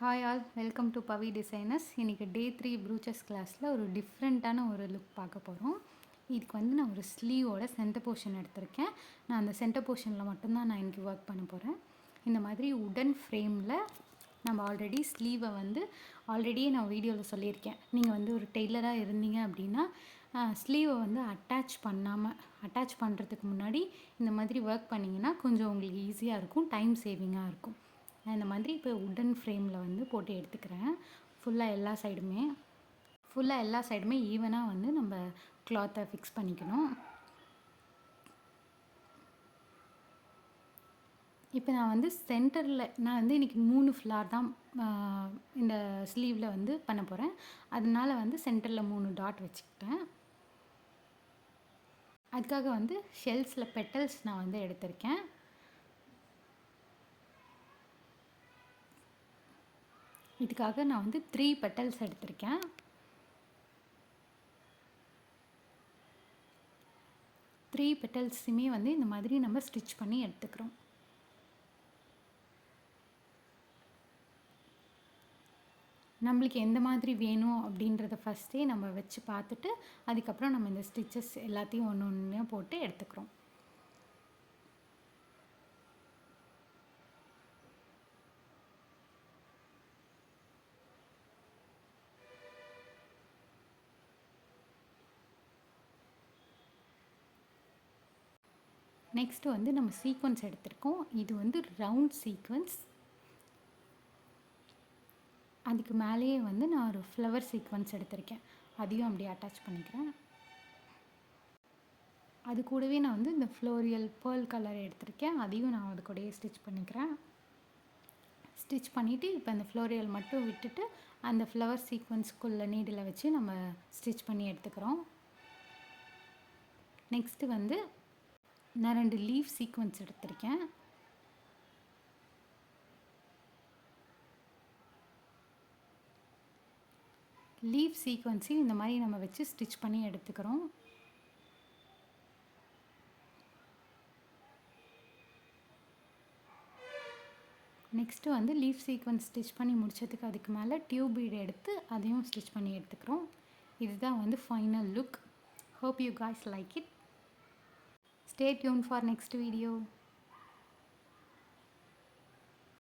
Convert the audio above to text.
Hi all, welcome to Pavi designers. இன்றைக்கி டே 3 ப்ரூச்சஸ் கிளாஸில் ஒரு டிஃப்ரெண்ட்டான ஒரு லுக் பார்க்க போகிறோம். இதுக்கு வந்து நான் ஒரு ஸ்லீவோட சென்டர் போர்ஷன் எடுத்திருக்கேன். நான் அந்த சென்டர் போர்ஷனில் மட்டும்தான் நான் இன்றைக்கி ஒர்க் பண்ண போகிறேன். இந்த மாதிரி உடன் ஃப்ரேமில் நம்ம ஆல்ரெடி ஸ்லீவை வந்து ஆல்ரெடியே நான் வீடியோவில் சொல்லியிருக்கேன். நீங்கள் வந்து ஒரு டெய்லராக இருந்தீங்க அப்படின்னா ஸ்லீவை வந்து அட்டாச் பண்ணுறதுக்கு முன்னாடி இந்த மாதிரி ஒர்க் பண்ணிங்கன்னா கொஞ்சம் உங்களுக்கு ஈஸியாக இருக்கும், டைம் சேவிங்காக இருக்கும். நான் இந்த மாதிரி இப்போ உடன் ஃப்ரேமில் வந்து போட்டு எடுத்துக்கிறேன். ஃபுல்லாக எல்லா சைடுமே ஈவனாக வந்து நம்ம கிளாத்தை ஃபிக்ஸ் பண்ணிக்கணும். இப்போ நான் வந்து சென்டரில் நான் வந்து இன்றைக்கி 3 ஃப்ளார் தான் இந்த ஸ்லீவில் வந்து பண்ண போகிறேன். அதனால் வந்து சென்டரில் 3 டாட் வச்சுக்கிட்டேன். அதுக்காக வந்து ஷெல்ஸில் பெட்டல்ஸ் நான் வந்து எடுத்திருக்கேன். இதுக்காக நான் வந்து 3 பெட்டல்ஸ் எடுத்திருக்கேன். த்ரீ பெட்டல்ஸுமே வந்து இந்த மாதிரி நம்ம ஸ்டிச் பண்ணி எடுத்துக்கிறோம். நம்மளுக்கு எந்த மாதிரி வேணும் அப்படின்றத ஃபஸ்ட்டே நம்ம வச்சு பார்த்துட்டு அதுக்கப்புறம் நம்ம இந்த ஸ்டிச்சஸ் எல்லாத்தையும் ஒன்று ஒன்று போட்டு எடுத்துக்கிறோம். நெக்ஸ்ட்டு வந்து நம்ம சீக்வன்ஸ் எடுத்திருக்கோம். இது வந்து ரவுண்ட் சீக்வன்ஸ். அதுக்கு மேலேயே வந்து நான் ஒரு ஃப்ளவர் சீக்வன்ஸ் எடுத்திருக்கேன். அதையும் அப்படியே அட்டாச் பண்ணிக்கிறேன். அது கூடவே நான் வந்து இந்த ஃப்ளோரியல் பேர்ல் கலர் எடுத்திருக்கேன். அதையும் நான் அது கூடயே ஸ்டிச் பண்ணிக்கிறேன். ஸ்டிச் பண்ணிவிட்டு இப்போ அந்த ஃப்ளோரியல் மட்டும் விட்டுட்டு அந்த ஃப்ளவர் சீக்வன்ஸ்க்குள்ளே நீடில் வச்சு நம்ம ஸ்டிச் பண்ணி எடுத்துக்கிறோம். நெக்ஸ்ட்டு வந்து நான் 2 லீஃப் சீக்வன்ஸ் எடுத்திருக்கேன். லீஃப் சீக்வன்ஸையும் இந்த மாதிரி நம்ம வச்சு ஸ்டிச் பண்ணி எடுத்துக்கிறோம். நெக்ஸ்ட்டு வந்து லீஃப் சீக்வன்ஸ் ஸ்டிச் பண்ணி முடிச்சதுக்கு அதுக்கு மேலே டியூப் பீட் எடுத்து அதையும் ஸ்டிச் பண்ணி எடுத்துக்கிறோம். இதுதான் வந்து final look. Hope you guys like it. Stay tuned for next video.